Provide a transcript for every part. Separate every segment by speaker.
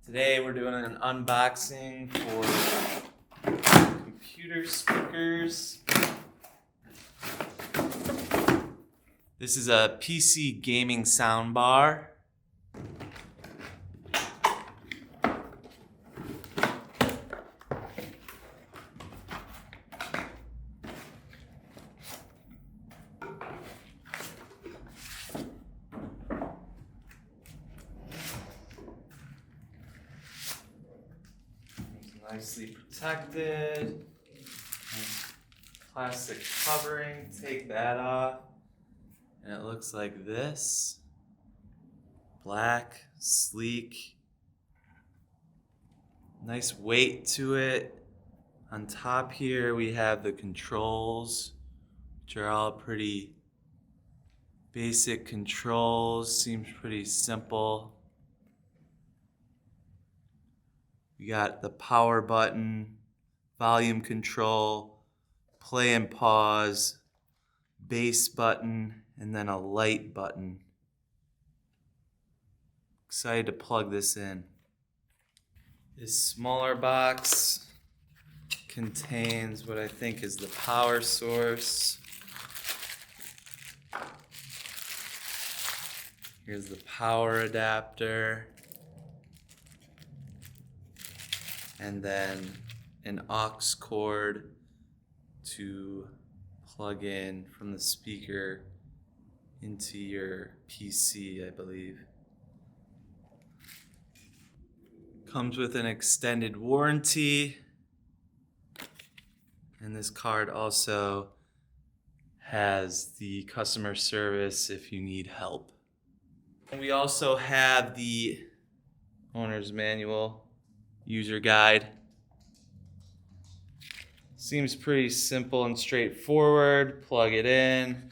Speaker 1: Today we're doing an unboxing for computer speakers. This is a PC gaming soundbar. Nicely protected. Nice plastic covering. Take that off. And it looks like this. Black, sleek. Nice weight to it. On top here we have the controls, which are all pretty basic controls. Seems pretty simple. We got the power button, volume control, play and pause, bass button, and then a light button. Excited to plug this in. This smaller box contains what I think is the power source. Here's the power adapter. And then an aux cord to plug in from the speaker into your PC, I believe. Comes with an extended warranty. And this card also has the customer service if you need help. And we also have the owner's manual. User guide. Seems pretty simple and straightforward. Plug it in.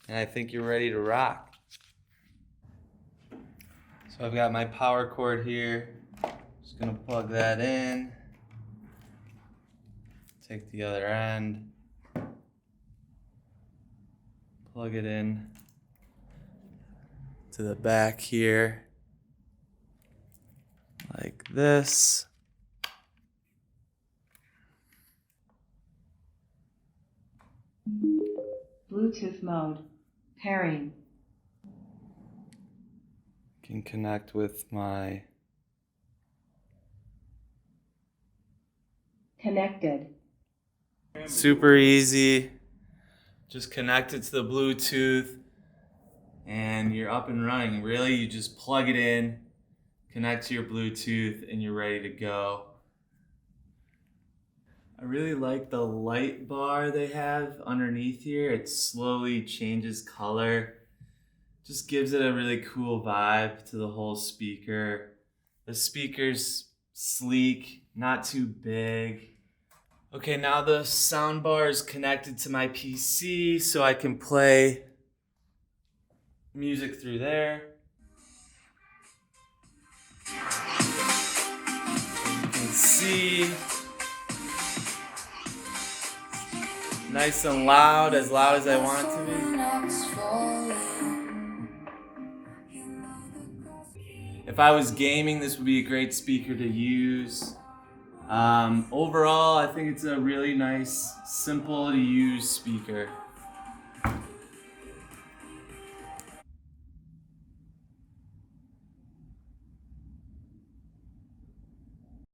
Speaker 1: And I think you're ready to rock. So I've got my power cord here. Just gonna plug that in. Take the other end. Plug it in to the back here. Like this.
Speaker 2: Bluetooth mode. Pairing.
Speaker 1: Can connect with my
Speaker 2: Connected.
Speaker 1: super easy. Just connect it to the Bluetooth and you're up and running. Really, you just plug it in, connect to your Bluetooth, and you're ready to go. I really like the light bar they have underneath here. It slowly changes color. Just gives it a really cool vibe to the whole speaker. The speaker's sleek, not too big. Okay, now the soundbar is connected to my PC so I can play music through there. See, nice and loud as I want it to be. If I was gaming, this would be a great speaker to use. Overall, I think it's a really nice, simple to use speaker.